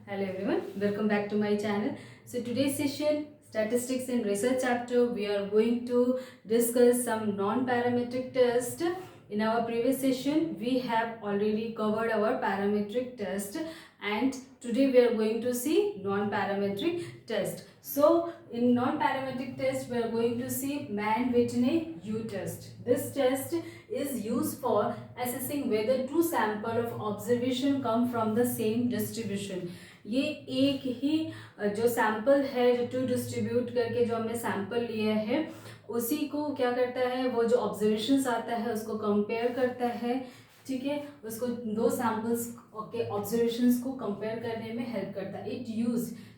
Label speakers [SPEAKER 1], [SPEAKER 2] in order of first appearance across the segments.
[SPEAKER 1] Hello everyone, welcome back to my channel. So today's session, statistics and research chapter, we are going to discuss some non-parametric test. In our previous session, we have already covered our parametric test, and today we are going to see non-parametric test. So in non-parametric test, we are going to see Mann-Whitney U test. This test is used for assessing whether two sample of observation come from the same distribution. ये एक ही जो sample है, जो to distribute करके जो हमने sample लिया है, उसी को क्या करता है, वो जो ऑब्जर्वेशंस आता है उसको कंपेयर करता है. ठीक है, उसको दो सैंपल्स के ऑब्जर्वेशंस को कंपेयर करने में हेल्प करता है.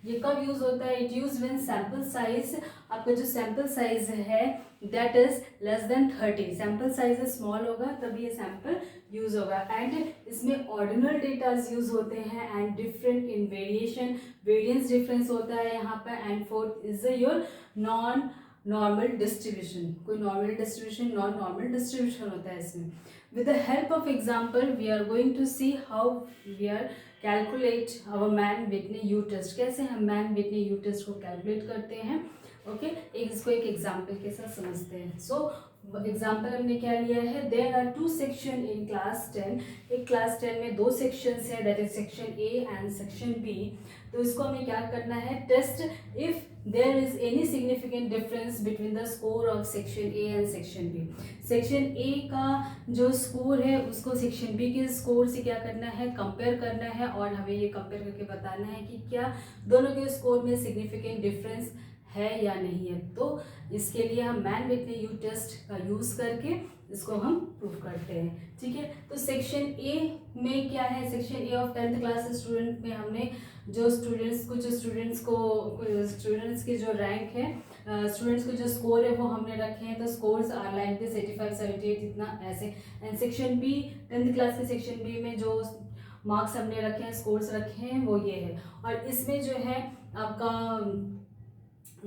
[SPEAKER 1] ये कब यूज होता है? It use when sample size, आपका जो सैंपल साइज है that is less than 30. Sample size small होगा तभी ये सैंपल यूज होगा. एंड इसमें ऑर्डिनल डेटाज यूज होते हैं and different in variance difference होता है यहाँ पर. And fourth is your non normal distribution. कोई normal distribution, non normal distribution होता है इसमें. With the help of example, we are going to see how we are calculate our Mann-Whitney U test. कैसे हम Mann-Whitney U test को calculate करते हैं. Okay, इसको एक एग्जाम्पल के साथ समझते हैं. सो एग्जाम्पल हमने क्या लिया है? There are two section in class 10. एक क्लास 10 में दो सेक्शंस है, that is section A and section B. तो इसको हमें क्या करना है? Test if there is any significant difference between the score of section A and section B. Section A का जो स्कोर है उसको सेक्शन बी के स्कोर से क्या करना है? कंपेयर करना है. और हमें ये कंपेयर करके बताना है कि क्या दोनों के स्कोर में सिग्निफिकेंट डिफरेंस है या नहीं है. तो इसके लिए हम मैन-विटनी यू टेस्ट का यूज करके इसको हम प्रूव करते हैं. ठीक है, तो सेक्शन ए में क्या है? Section A of 10th class student में हमने जो स्टूडेंट्स के जो रैंक है, स्टूडेंट्स के जो स्कोर है वो हमने रखे हैं. तो स्कोर्स आर लाइक दिस 85, 78 इतना ऐसे. And section B, 10th class के सेक्शन बी में जो मार्क्स हमने रखे हैं, स्कोर्स रखे हैं, वो ये है. और इसमें जो है आपका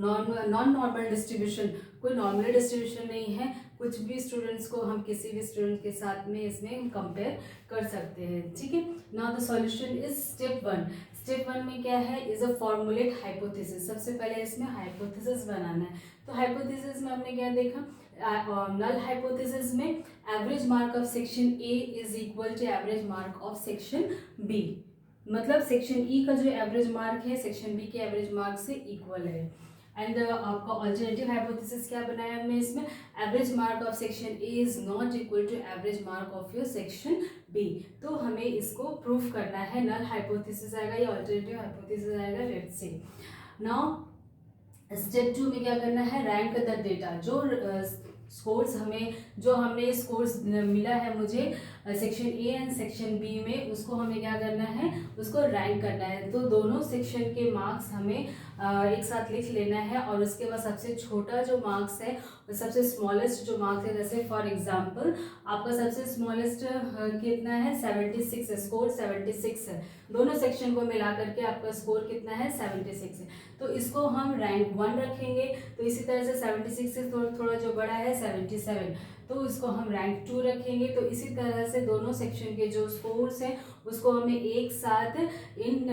[SPEAKER 1] नॉन नॉर्मल डिस्ट्रीब्यूशन, कोई नॉर्मल डिस्ट्रीब्यूशन नहीं है. कुछ भी स्टूडेंट्स को हम किसी भी स्टूडेंट के साथ में इसमें कंपेयर कर सकते हैं. ठीक है, now the solution is step 1. Step 1 में क्या है? Is a formulate hypothesis. सबसे पहले इसमें हाइपोथेसिस बनाना है. तो हाइपोथेसिस में हमने क्या देखा? नल हाइपोथेसिस में average mark of section A is equal to average mark of section B. मतलब सेक्शन ई का जो एवरेज मार्क है सेक्शन बी के एवरेज मार्क से इक्वल है. एंड आपका ऑल्टरनेटिव हाइपोथेसिस क्या बनाया हमने इसमें? Average mark of section A is not equal to average mark of your section B. तो हमें इसको प्रूफ करना है. नल हाइपोथेसिस आएगा या ऑल्टरनेटिव हाइपोथेसिस आएगा. Let's see. नाउ स्टेप 2 में क्या करना है? Rank the data. जो स्कोर्स हमने स्कोर्स मिला है मुझे section A and section B में, उसको हमें क्या करना है? उसको रैंक करना है. तो दोनों सेक्शन के मार्क्स हमें एक साथ लिख लेना है. और उसके बाद सबसे छोटा जो मार्क्स है, सबसे स्मॉलेस्ट जो मार्क्स है, जैसे फॉर एग्जांपल आपका सबसे स्मॉलेस्ट कितना है? 76 है. स्कोर 76 है. दोनों सेक्शन को मिला करके आपका स्कोर कितना है? 76 है. तो इसको हम रैंक 1 रखेंगे. तो इसी तरह से 76 से थोड़ा जो बड़ा है 77, तो इसको हम रैंक 2 रखेंगे. तो इसी तरह से दोनों सेक्शन के जो स्कोर्स हैं उसको हमें एक साथ इन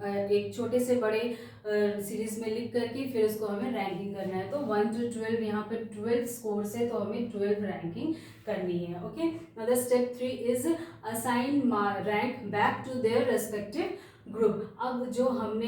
[SPEAKER 1] एक छोटे से बड़े सीरीज में लिख करके फिर उसको हमें रैंकिंग करना है. तो 1 to 12 यहाँ पे 12 स्कोर्स है, तो हमें 12 रैंकिंग करनी है. Okay, now the step 3 is assign rank back to their respective group. अब जो हमने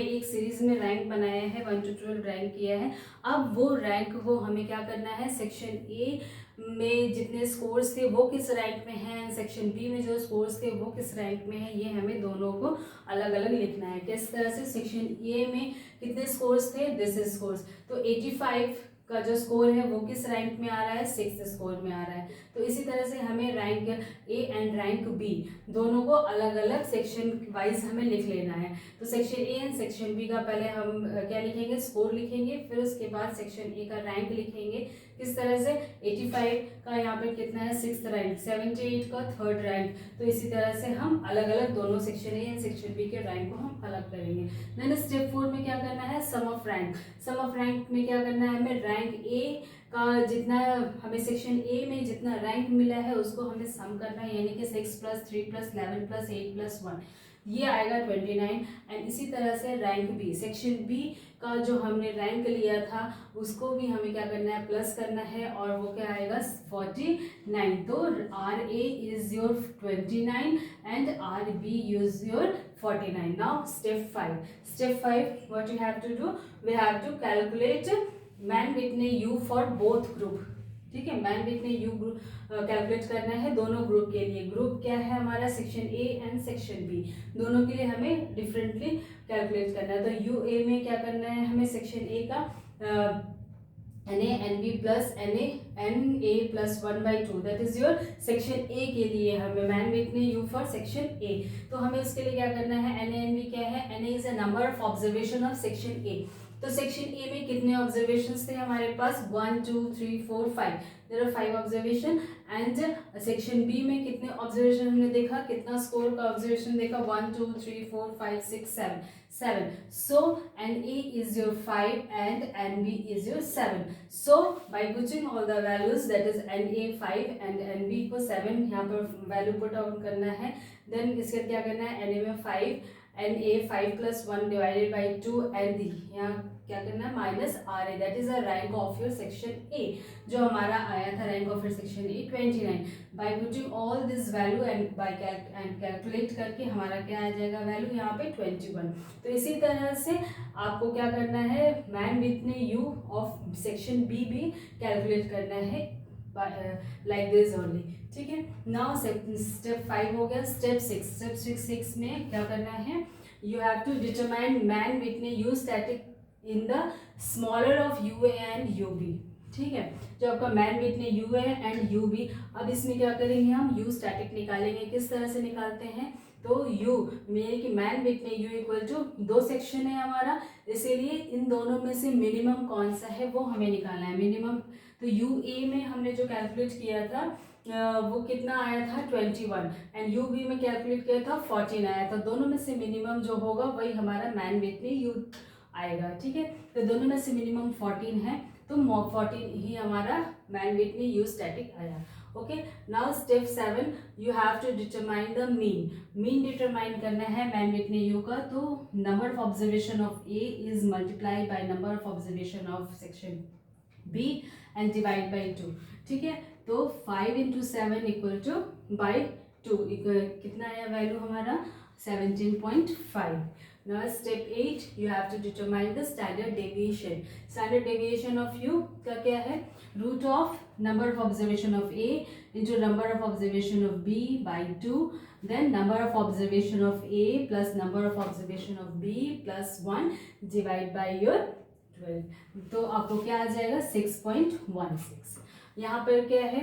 [SPEAKER 1] एक सीरीज में रैंक बनाया है, 1 to 12 रैंक किया है. अब वो रैंक को हमें क्या करना है? सेक्शन ए में जितने स्कोर्स थे वो किस रैंक में हैं, सेक्शन बी में जो स्कोर्स थे वो किस रैंक में है, ये हमें दोनों को अलग अलग लिखना है. किस तरह से? सेक्शन ए में कितने स्कोर्स थे? This is scores. तो 85 का जो स्कोर है वो किस रैंक में आ रहा है? 6th स्कोर में आ रहा है. तो इसी तरह से हमें rank A and rank B दोनों को अलग अलग सेक्शन वाइज हमें लिख लेना है. तो section A and section B का पहले हम क्या लिखेंगे? स्कोर लिखेंगे. फिर उसके बाद सेक्शन ए का रैंक लिखेंगे. किस तरह से? 85 का यहाँ पे कितना है? 6th rank. 78 का 3rd रैंक. तो इसी तरह से हम अलग अलग दोनों section A and section B के रैंक को हम अलग करेंगे. देन स्टेप 4 में क्या करना है? Sum of rank. Sum of rank में क्या करना है? हमें रैंक ए का जितना हमें सेक्शन ए में जितना रैंक मिला है उसको हमें सम करना है. यानी कि 6 + 3 + 11 + 8 + 1 ये आएगा 29। एंड इसी तरह से रैंक बी, सेक्शन बी का जो हमने रैंक लिया था उसको भी हमें क्या करना है, प्लस करना है, और वो क्या आएगा 49। तो R A is your 29 and R B is your 49. Now step 5. Step 5, what you have to do, we have to calculate man विटने u for both group. ठीक है, Mann Whitney you group calculate करना है दोनों group के लिए. Group क्या है हमारा, section A and section B, दोनों के लिए हमें डिफरेंटली कैलकुलेट करना है. तो यू ए में क्या करना है हमें, सेक्शन ए का n A n B plus n A plus 1/2, that is your section A के लिए हमें Mann Whitney U for section A. तो हमें इसके लिए क्या करना है, एन ए एन बी क्या है, N A is a number of observation of section A. तो सेक्शन ए में कितने ऑब्जर्वेशंस थे हमारे पास, 1 2 3 4 5, there are 5 observation. And section B में कितने ऑब्जर्वेशन हमने देखा, कितना स्कोर का ऑब्जर्वेशन देखा, 1 2 3 4 5 6 7. So NA is your 5 and NB is your 7. So by putting all the values, that is NA 5 and NB को 7 यहाँ पर वैल्यू पुट आउट करना है. देन इसके क्या करना है, NA में 5, NA 5 plus 1 divided by 2 and यहाँ क्या करना है minus RA, that is a rank of your section A, जो हमारा आया था rank of your section A 29. By putting all this value and by calculate करके हमारा क्या आ जाएगा वैल्यू यहाँ पे 21. तो इसी तरह से आपको क्या करना है, Mann Whitney U of section B भी कैलकुलेट करना है लाइक दिस ओनली. ठीक है, नाउ स्टेप 5 हो गया. स्टेप 6 में क्या करना है, you have to determine Mann Whitney U static in the smaller of U A and U B. ठीक है, जो आपका Mann Whitney U A and U B. अब इसमें क्या करेंगे हम, यू स्टैटिक निकालेंगे. किस तरह से निकालते हैं, तो यू मेरे कि Mann Whitney U equal to 2 section है हमारा, इसीलिए इन दोनों में से मिनिमम कौन सा है वो हमें निकालना है. मिनिमम तो यू ए में हमने जो कैलकुलेट किया था वो कितना आया था 21 एंड यू बी में कैलकुलेट किया था 14 आया था. दोनों में से मिनिमम जो होगा वही हमारा मैन विटने यू आएगा. ठीक है, तो दोनों में से मिनिमम 14 है, तो 14 ही हमारा मैन विटने यू स्टैटिक आया. Okay, now step 7, you have to determine the mean. Mean determine करना है मैन विटने यू का. तो number of observation of A is multiplied by number of observation of section B and divide by 2. ठीक है, तो 5 into 7 equal two by 2 कितना आया value हमारा 17.5. Now step 8, you have to determine the standard deviation. Standard deviation of u का क्या है, root of number of observation of A into number of observation of B by 2, then number of observation of A plus number of observation of B plus 1 divide by your 12. तो आपको क्या आ जाएगा 6.16. यहाँ पर क्या है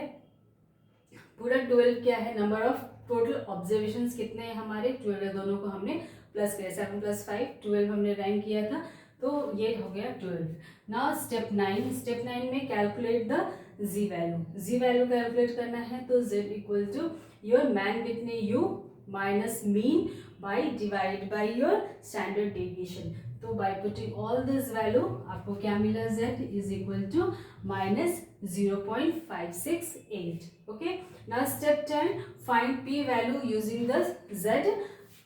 [SPEAKER 1] पूरा 12 क्या है, नंबर ऑफ टोटल ऑब्जर्वेशंस कितने हैं हमारे 12, दोनों को हमने प्लस किया. 7 + 5 12 हमने रैंक किया था, तो ये हो गया 12. Now step 9. स्टेप 9 में calculate the Z value. Z value calculate करना है, तो z equal to your Mann Whitney U minus mean by divide by your standard deviation. तो by putting all this value आपको क्या मिला, z is equal to minus 0.568. Okay, now step 10, find p value using the z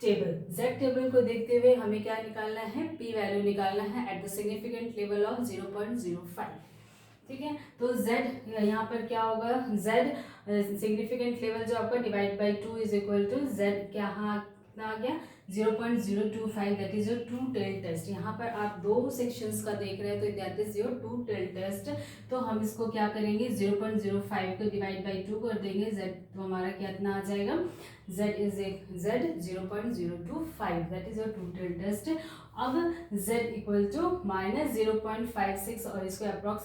[SPEAKER 1] table. z table को देखते हुए हमें क्या निकालना है, p वैल्यू निकालना है at the significant level of 0.05. ठीक है, तो z यहाँ पर क्या होगा, z सिग्निफिकेंट लेवल जो आपका divide by 2 is equal to z क्या कितना आ गया 0.025, that is your true tail test. यहाँ पर आप 2 सेक्शंस का देख रहे हैं, तो that is your true tail test. तो हम इसको क्या करेंगे 0.05 को डिवाइड बाई 2 कर देंगे, z तो हमारा कितना आ जाएगा, z is z 0.025, that is your true tail test. अब z इक्वल टू माइनस 0.56 और इसको अप्रॉक्स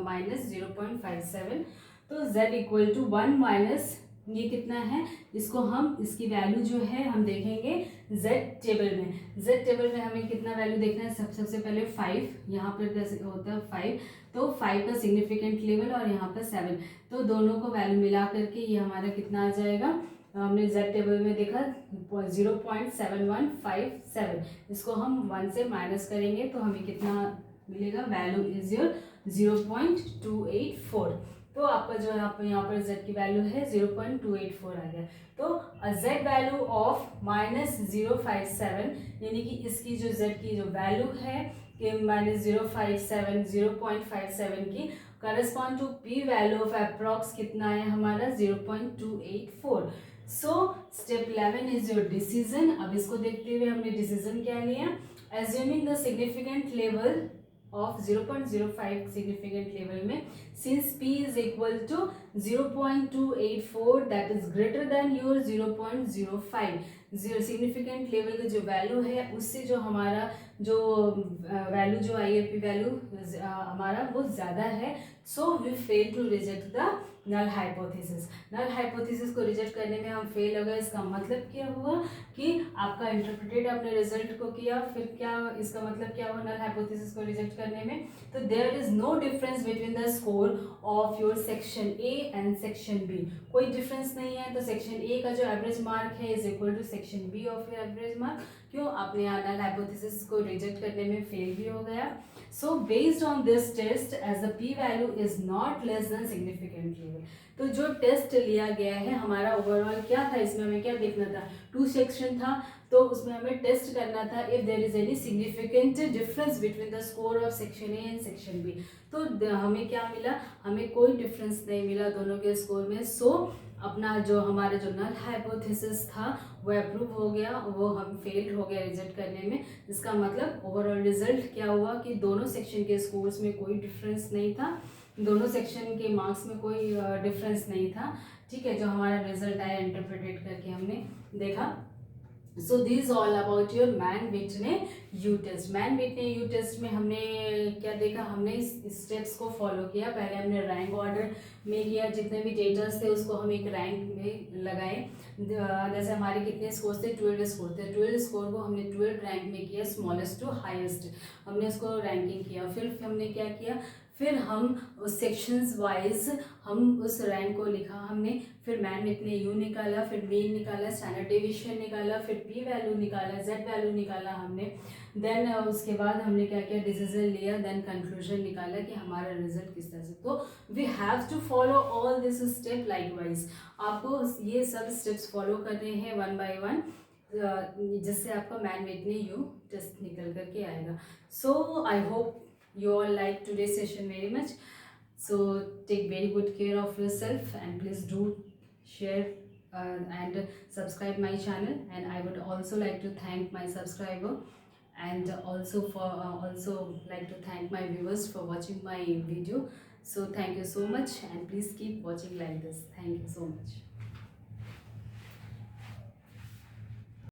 [SPEAKER 1] माइनस 0.57. तो z इक्वल टू 1 माइनस ये कितना है, इसको हम इसकी वैल्यू जो है हम देखेंगे z टेबल में. z टेबल में हमें कितना वैल्यू देखना है, सबसे पहले 5, यहाँ पर कैसे होता है 5, तो 5 का सिग्निफिकेंट लेवल और यहाँ पर 7, तो दोनों को वैल्यू मिला करके ये हमारा कितना आ जाएगा, हमने z टेबल में देखा 0.7157. इसको हम 1 से माइनस करेंगे तो हमें कितना मिलेगा, वैल्यू इज योर 0.284. तो आपका जो यहाँ पर z की वैल्यू है 0.284 आ गया। तो z वैल्यू ऑफ -057 यानी कि इसकी जो z की जो वैल्यू है कि -0.57 की correspond to p value of approx कितना है हमारा 0.284। So step 11 is your decision. अब इसको देखते हुए हमने डिसीजन क्या लिया, assuming the significant level of 0.05 significant level में since p is equal to 0.284 that is greater than your 0.05 significant level का जो वैल्यू है उससे जो हमारा जो वैल्यू जो आई है पी वैल्यू हमारा वो ज़्यादा है। So we fail to reject the null hypothesis. Null hypothesis को रिजेक्ट करने में हम फेल हो गए। इसका मतलब क्या हुआ कि आपका इंटरप्रेटेड आपने रिजल्ट को किया, फिर क्या इसका मतलब क्या हुआ नल हाइपोथेसिस को रिजेक्ट करने में, तो there is no difference between the score of your section A and section B. कोई डिफरेंस नहीं है। तो सेक्शन ए का जो एवरेज मार्क है is equal to section B of your average mark. क्यों, आपने यहाँ नल हाइपोथेसिस को रिजेक्ट करने में फेल भी हो गया। So based on this test as the P value is not less than significant level. तो जो टेस्ट लिया गया है हमारा ओवरऑल क्या था, इसमें हमें क्या देखना था, 2 सेक्शन था तो उसमें हमें टेस्ट करना था if there is any significant difference between the score of section A and section B. तो हमें क्या मिला, हमें कोई डिफरेंस नहीं मिला दोनों के स्कोर में। सो अपना जो हमारा जो नल हाइपोथेसिस था वो अप्रूव हो गया, वो हम फेल हो गया रिजेक्ट करने में। इसका मतलब ओवरऑल रिजल्ट क्या हुआ कि दोनों सेक्शन के स्कोर्स में कोई डिफरेंस नहीं था, दोनों सेक्शन के मार्क्स में कोई डिफरेंस नहीं था। ठीक है, जो हमारा रिजल्ट आया इंटरप्रेटेड करके हमने देखा। So this all about your Mann Whitney U test. Mann Whitney U test में हमने क्या देखा, हमने इस स्टेप्स को फॉलो किया। पहले हमने रैंक ऑर्डर में किया, जितने भी डेटर्स थे उसको हम एक रैंक में लगाए। जैसे हमारे कितने स्कोर थे, 12 स्कोर थे, 12 स्कोर को हमने 12 रैंक में किया, स्मॉलेस्ट टू हाईएस्ट हमने उसको रैंकिंग किया। फिर हमने क्या किया, फिर हम उस सेक्शंस वाइज हम उस रैंक को लिखा हमने। फिर मैन विटने यू निकाला, फिर मीन निकाला, स्टैंडर्ड डेविएशन निकाला, फिर पी वैल्यू निकाला, जेड वैल्यू निकाला हमने। देन उसके बाद हमने क्या किया, डिसीजन लिया, देन कंक्लूजन निकाला कि हमारा रिजल्ट किस तरह से। तो we have to follow all this step likewise. आपको ये सब स्टेप्स फॉलो करने हैं 1 बाय 1, जिससे आपका मैन विटने यू टेस्ट निकल करके आएगा। So I hope you all like today's session very much. So take very good care of yourself and please do share and subscribe my channel. And I would also like to thank my subscriber and also like to thank my viewers for watching my video. So thank you so much and please keep watching like this. Thank you so much.